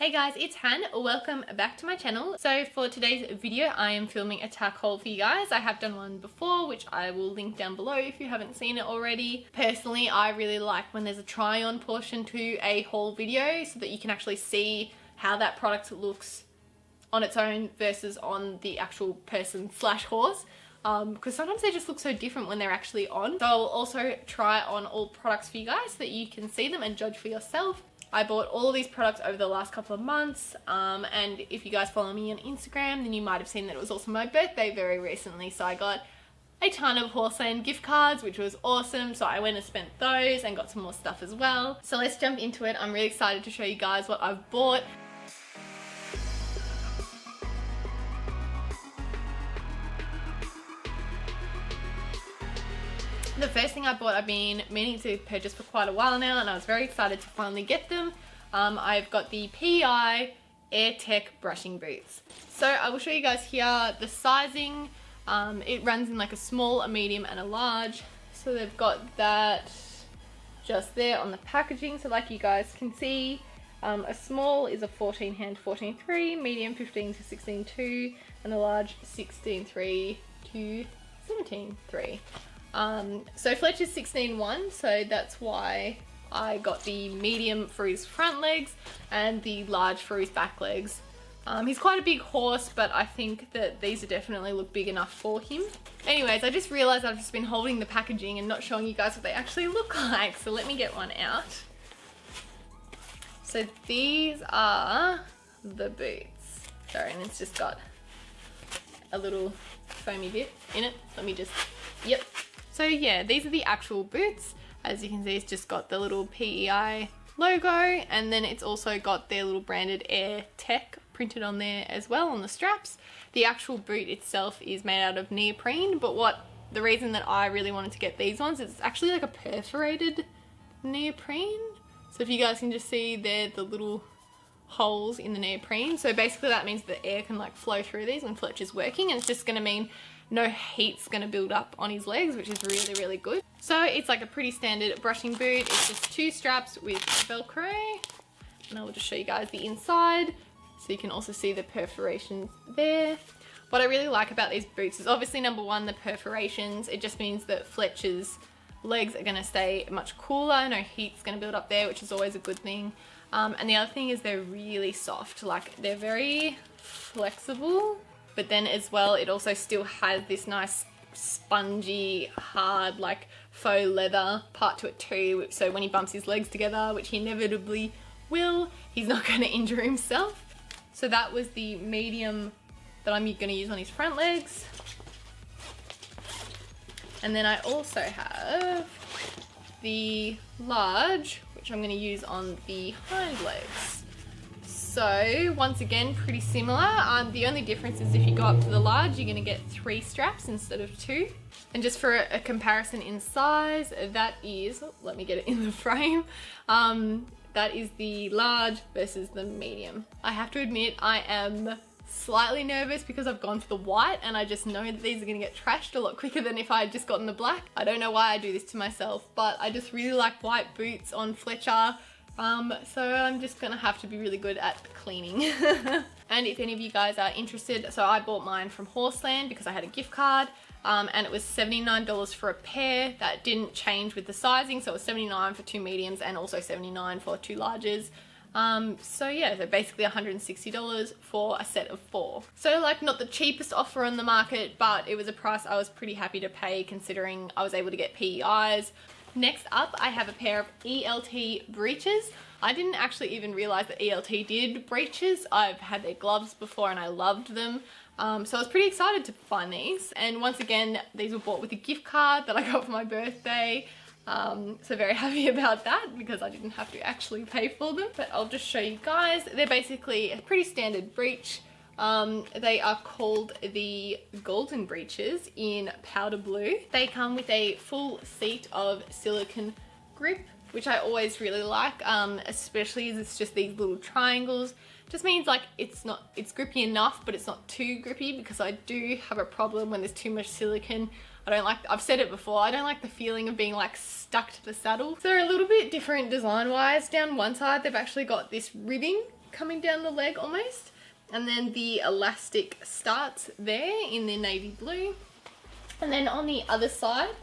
Hey guys, it's Han. Welcome back to my channel. So for today's video, I am filming a Tack haul for you guys. I have done one before, which I will link down below if you haven't seen it already. Personally, I really like when there's a try-on portion to a haul video so that you can actually see how that product looks on its own versus on the actual person slash horse. Because sometimes they just look so different when they're actually on. So I'll also try on all products for you guys so that you can see them and judge for yourself. I bought all of these products over the last couple of months, and if you guys follow me on Instagram, then you might have seen that it was also my birthday very recently, so I got a ton of Horseland gift cards, which was awesome. So I went and spent those and got some more stuff as well. So let's jump into it. I'm really excited to show you guys what I've bought. The first thing I bought, I've been meaning to purchase for quite a while now, and I was very excited to finally get them. I've got the PEI Air Tech Brushing boots. So I will show you guys here the sizing. It runs in like a small, a medium, and a large. So they've got that just there on the packaging. So like you guys can see, a small is a 14 hand 14.3, medium 15 to 16.2, and a large 16.3 to 17.3. So Fletch is 16.1, so that's why I got the medium for his front legs and the large for his back legs. He's quite a big horse, but I think that these definitely look big enough for him. Anyways, I just realized I've just been holding the packaging and not showing you guys what they actually look like, so let me get one out. So these are the boots. Sorry, and it's just got a little foamy bit in it. Let me just, yep. So yeah, these are the actual boots. As you can see, it's just got the little PEI logo, and then it's also got their little branded AirTech printed on there as well on the straps. The actual boot itself is made out of neoprene, but the reason that I really wanted to get these ones, it's actually like a perforated neoprene. So if you guys can just see there, the little holes in the neoprene. So basically that means the air can like flow through these when Fletch is working, and it's just gonna mean no heat's gonna build up on his legs, which is really, really good. So it's like a pretty standard brushing boot. It's just two straps with Velcro, and I will just show you guys the inside so you can also see the perforations there. What I really like about these boots is obviously number one, the perforations. It just means that Fletch's legs are gonna stay much cooler, no heat's gonna build up there, which is always a good thing. And the other thing is they're really soft, like they're very flexible, but then as well, it also still has this nice spongy, hard, like faux leather part to it too. So when he bumps his legs together, which he inevitably will, he's not gonna injure himself. So that was the medium that I'm gonna use on his front legs. And then I also have the large, which I'm gonna use on the hind legs. So once again, pretty similar. The only difference is if you go up to the large, you're gonna get 3 straps instead of 2. And just for a comparison in size, that is, let me get it in the frame. That is the large versus the medium. I have to admit, I am slightly nervous because I've gone for the white, and I just know that these are gonna get trashed a lot quicker than if I had just gotten the black. I don't know why I do this to myself, but I just really like white boots on Fletcher. So I'm just gonna have to be really good at cleaning. And if any of you guys are interested, so I bought mine from Horseland because I had a gift card, and it was $79 for a pair. That didn't change with the sizing, so it was $79 for 2 mediums and also $79 for 2 larges. So yeah, so basically $160 for a set of 4. So like not the cheapest offer on the market, but it was a price I was pretty happy to pay considering I was able to get PEIs. Next up, I have a pair of ELT breeches. I didn't actually even realize that ELT did breeches. I've had their gloves before and I loved them. So I was pretty excited to find these. And once again, these were bought with a gift card that I got for my birthday. So very happy about that because I didn't have to actually pay for them. But I'll just show you guys. They're basically a pretty standard breech. They are called the golden breeches in powder blue. They come with a full seat of silicone grip, which I always really like, especially as it's just these little triangles. Just means like it's grippy enough, but it's not too grippy, because I do have a problem when there's too much silicone. I don't like, I've said it before, I don't like the feeling of being like stuck to the saddle. So they're a little bit different design wise. Down one side they've actually got this ribbing coming down the leg almost. And then the elastic starts there in the navy blue. And then on the other side,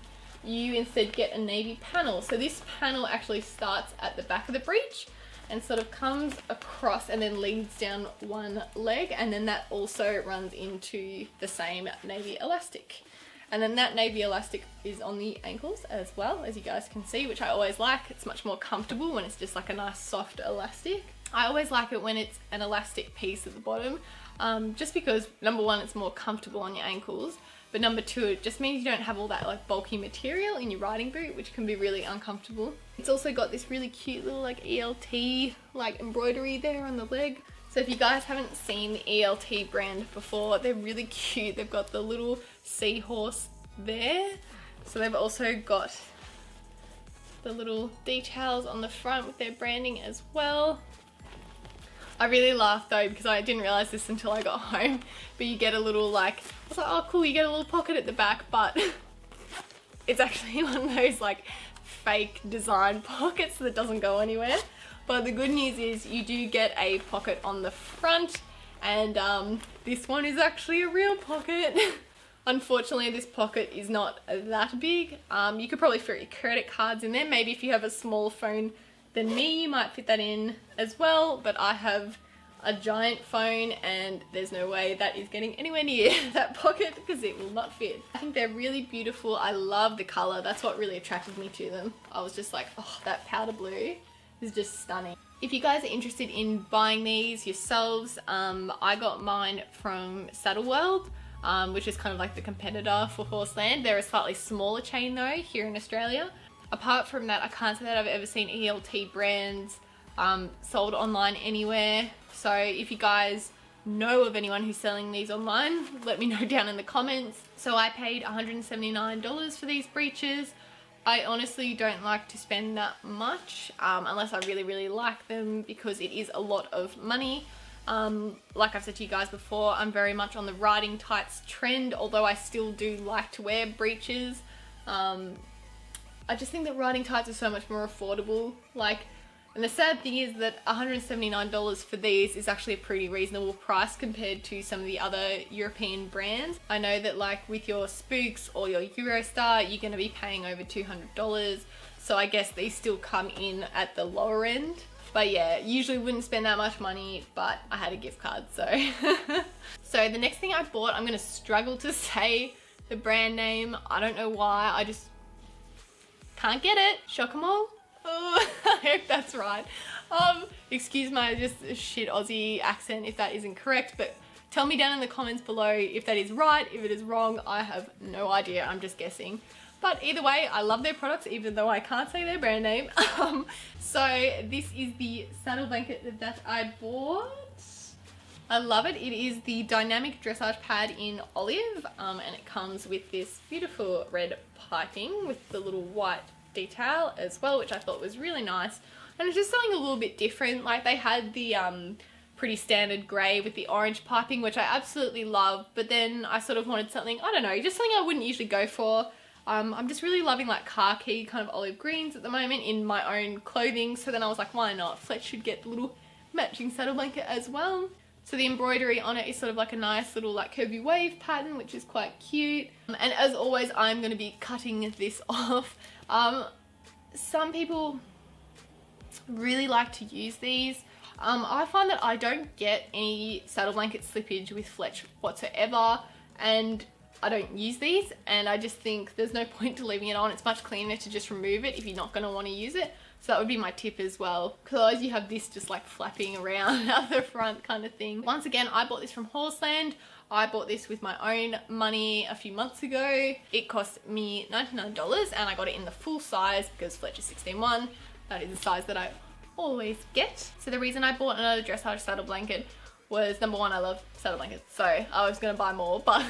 you instead get a navy panel. So this panel actually starts at the back of the breech and sort of comes across and then leads down one leg, and then that also runs into the same navy elastic. And then that navy elastic is on the ankles as well, as you guys can see, which I always like. It's much more comfortable when it's just like a nice soft elastic. I always like it when it's an elastic piece at the bottom, just because number one, it's more comfortable on your ankles, but number two, it just means you don't have all that like bulky material in your riding boot, which can be really uncomfortable. It's also got this really cute little like ELT like embroidery there on the leg. So if you guys haven't seen the ELT brand before, they're really cute. They've got the little seahorse there. So they've also got the little details on the front with their branding as well. I really laughed though because I didn't realize this until I got home, but you get a little like, I was like, oh cool, you get a little pocket at the back, but it's actually one of those like fake design pockets that doesn't go anywhere. But the good news is you do get a pocket on the front, and this one is actually a real pocket. Unfortunately, this pocket is not that big. You could probably fit your credit cards in there. Maybe if you have a smaller phone than me, you might fit that in as well, but I have a giant phone and there's no way that is getting anywhere near that pocket because it will not fit. I think they're really beautiful. I love the color. That's what really attracted me to them. I was just like, oh, that powder blue is just stunning. If you guys are interested in buying these yourselves, I got mine from Saddleworld, which is kind of like the competitor for Horseland. They're a slightly smaller chain though here in Australia. Apart from that, I can't say that I've ever seen ELT brands sold online anywhere. So if you guys know of anyone who's selling these online, let me know down in the comments. So I paid $179 for these breeches. I honestly don't like to spend that much unless I really like them, because it is a lot of money. Like I've said to you guys before, I'm very much on the riding tights trend, although I still do like to wear breeches. I just think that riding tights are so much more affordable. And the sad thing is that $179 for these is actually a pretty reasonable price compared to some of the other European brands. I know that like with your Spooks or your Eurostar, you're going to be paying over $200. So I guess these still come in at the lower end. But yeah, usually wouldn't spend that much money, but I had a gift card, so. So the next thing I bought, I'm going to struggle to say the brand name. I don't know why, I just can't get it. Shock-a-mole? Oh, I hope that's right. Excuse my just shit Aussie accent if that isn't correct, but tell me down in the comments below if that is right. If it is wrong, I have no idea. I'm just guessing. But either way, I love their products, even though I can't say their brand name. So this is the saddle blanket that I bought. I love it. It is the dynamic dressage pad in olive, and it comes with this beautiful red piping with the little white detail as well, which I thought was really nice. And it's just something a little bit different. Like they had the pretty standard grey with the orange piping, which I absolutely love, but then I sort of wanted something, I don't know, just something I wouldn't usually go for. I'm just really loving like khaki kind of olive greens at the moment in my own clothing, so then I was like, why not? Fletch should get the little matching saddle blanket as well. So the embroidery on it is sort of like a nice little like curvy wave pattern, which is quite cute. And as always, I'm going to be cutting this off. Some people really like to use these. I find that I don't get any saddle blanket slippage with Fletch whatsoever, and I don't use these, and I just think there's no point to leaving it on. It's much cleaner to just remove it if you're not going to want to use it. So that would be my tip as well, because otherwise you have this just like flapping around out the front kind of thing. Once again, I bought this from Horseland. I bought this with my own money a few months ago. It cost me $99 and I got it in the full size because Fletch is 16.1. That is the size that I always get. So the reason I bought another dressage saddle blanket was, number one, I love saddle blankets, so I was going to buy more, but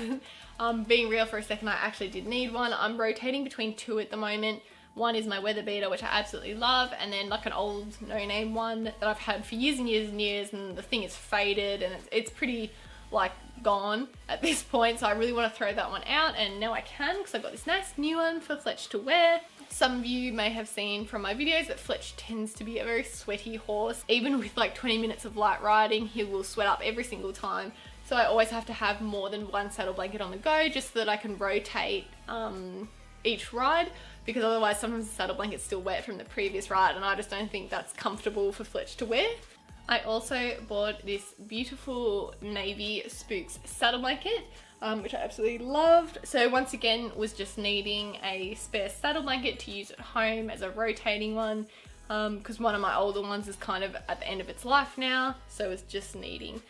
being real for a second, I actually did need one. I'm rotating between two at the moment. One is my weather beater, which I absolutely love, and then like an old no-name one that I've had for years and years and years, and the thing is faded and it's pretty like gone at this point, so I really want to throw that one out, and now I can because I've got this nice new one for Fletch to wear. Some of you may have seen from my videos that Fletch tends to be a very sweaty horse. Even with like 20 minutes of light riding, he will sweat up every single time. So I always have to have more than one saddle blanket on the go just so that I can rotate each ride, because otherwise sometimes the saddle blanket's still wet from the previous ride and I just don't think that's comfortable for Fletch to wear. I also bought this beautiful navy Spooks saddle blanket, which I absolutely loved. So once again, was just needing a spare saddle blanket to use at home as a rotating one, because one of my older ones is kind of at the end of its life now, so it's just needing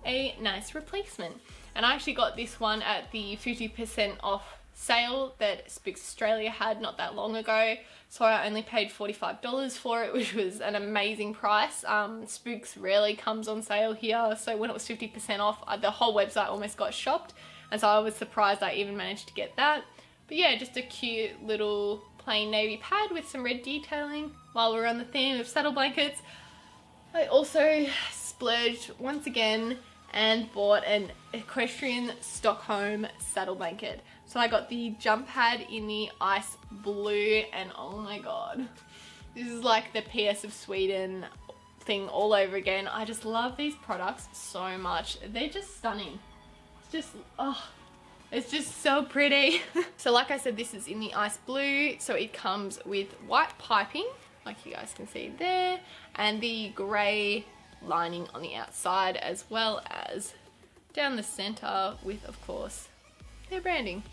a nice replacement. And I actually got this one at the 50% off sale that Spooks Australia had not that long ago, so I only paid $45 for it, which was an amazing price. Spooks rarely comes on sale here, so when it was 50% off, the whole website almost got shopped, and so I was surprised I even managed to get that. But yeah, just a cute little plain navy pad with some red detailing. While we're on the theme of saddle blankets, I also splurged once again and bought an Equestrian Stockholm saddle blanket. So I got the jump pad in the ice blue, and oh my god, this is like the PS of Sweden thing all over again. I just love these products so much. They're just stunning. It's just so pretty. So like I said, this is in the ice blue, so it comes with white piping, like you guys can see there, and the grey lining on the outside, as well as down the center with, of course, their branding.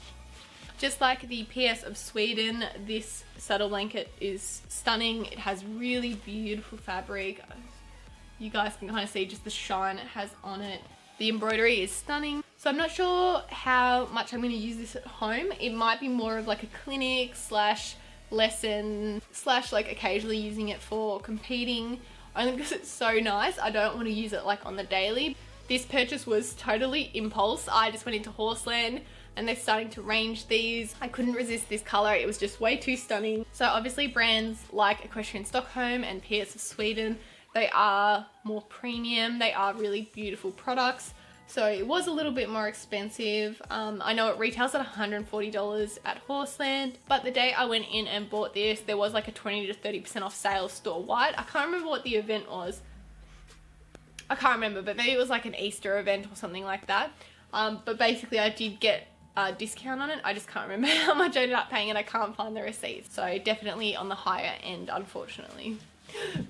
Just like the PS of Sweden, this saddle blanket is stunning. It has really beautiful fabric. You guys can kind of see just the shine it has on it. The embroidery is stunning. So I'm not sure how much I'm going to use this at home. It might be more of like a clinic slash lesson slash like occasionally using it for competing, only because it's so nice. I don't want to use it like on the daily. This purchase was totally impulse. I just went into Horseland and they're starting to range these. I couldn't resist this color. It was just way too stunning. So obviously brands like Equestrian Stockholm and PS of Sweden, they are more premium. They are really beautiful products. So it was a little bit more expensive. I know it retails at $140 at Horseland, but the day I went in and bought this, there was like a 20 to 30% off sale store-wide. I can't remember what the event was. I can't remember, but maybe it was like an Easter event or something like that. But basically I did get a discount on it. I just can't remember how much I ended up paying and I can't find the receipts. So definitely on the higher end, unfortunately.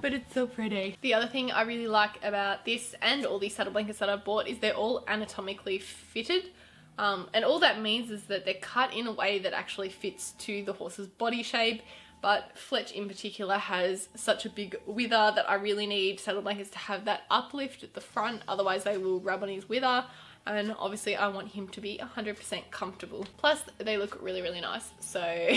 But it's so pretty. The other thing I really like about this and all these saddle blankets that I bought is they're all anatomically fitted. And all that means is that they're cut in a way that actually fits to the horse's body shape. But Fletch in particular has such a big wither that I really need saddle blankets to have that uplift at the front, otherwise they will rub on his wither. And obviously I want him to be 100% comfortable. Plus they look really, really nice, so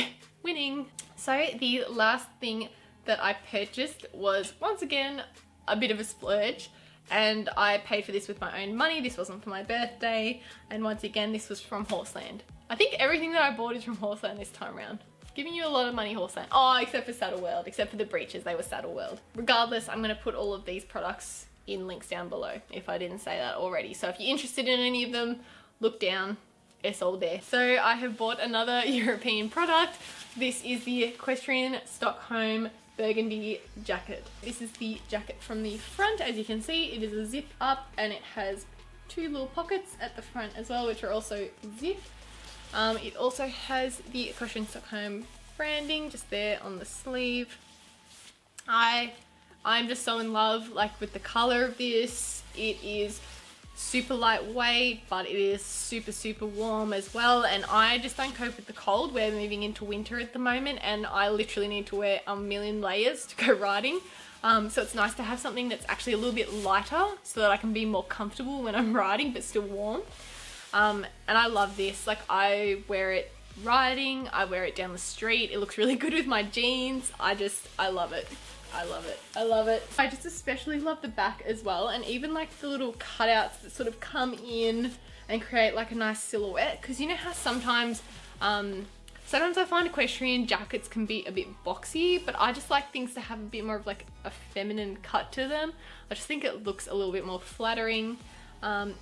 winning. So the last thing that I purchased was once again a bit of a splurge, and I paid for this with my own money. This wasn't for my birthday, and once again this was from Horseland. I think everything that I bought is from Horseland this time around. Giving you a lot of money, Horseland. Oh, except for Saddleworld, except for the breeches, they were Saddleworld. Regardless, I'm going to put all of these products in links down below if I didn't say that already. So if you're interested in any of them, look down, it's all there. So I have bought another European product. This is the Equestrian Stockholm burgundy jacket. This is the jacket from the front. As you can see, it is a zip up and it has two little pockets at the front as well, which are also zipped. It also has the Equestrian Stockholm branding just there on the sleeve. I'm just so in love like with the color of this. It is super lightweight, but it is super, super warm as well. And I just don't cope with the cold. We're moving into winter at the moment and I literally need to wear a million layers to go riding. So it's nice to have something that's actually a little bit lighter so that I can be more comfortable when I'm riding but still warm. And I love this. Like I wear it riding, I wear it down the street. It looks really good with my jeans. I love it. I love it. I love it. I just especially love the back as well, and even like the little cutouts that sort of come in and create like a nice silhouette, because you know how sometimes I find equestrian jackets can be a bit boxy, but I just like things to have a bit more of like a feminine cut to them. I just think it looks a little bit more flattering,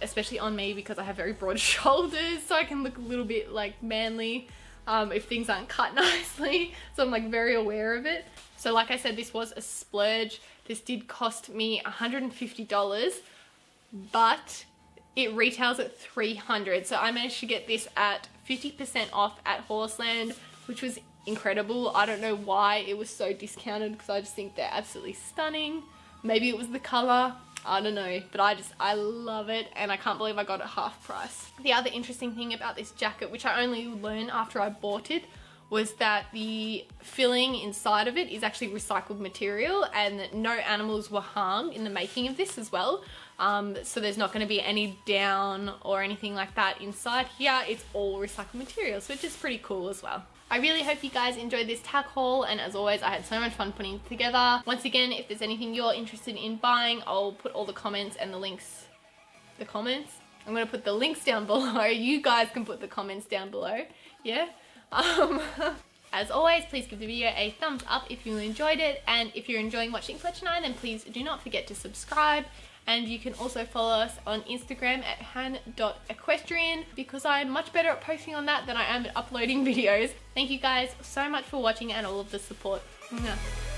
especially on me because I have very broad shoulders, so I can look a little bit like manly. if things aren't cut nicely. So I'm like very aware of it. So like I said, this was a splurge. This did cost me $150, but it retails at $300. So I managed to get this at 50% off at Horseland, which was incredible. I don't know why it was so discounted because I just think they're absolutely stunning. Maybe it was the color, I don't know, but I love it and I can't believe I got it half price. The other interesting thing about this jacket, which I only learned after I bought it, was that the filling inside of it is actually recycled material and that no animals were harmed in the making of this as well. So there's not going to be any down or anything like that inside here. It's all recycled materials, which is pretty cool as well. I really hope you guys enjoyed this Tack haul, and as always I had so much fun putting it together. Once again, if there's anything you're interested in buying, I'll put all the comments and the links, I'm going to put the links down below. You guys can put the comments down below, yeah? As always, please give the video a thumbs up if you enjoyed it, and if you're enjoying watching Fletcher and I, then please do not forget to subscribe. And you can also follow us on Instagram at han.equestrian because I'm much better at posting on that than I am at uploading videos. Thank you guys so much for watching and all of the support. Mwah.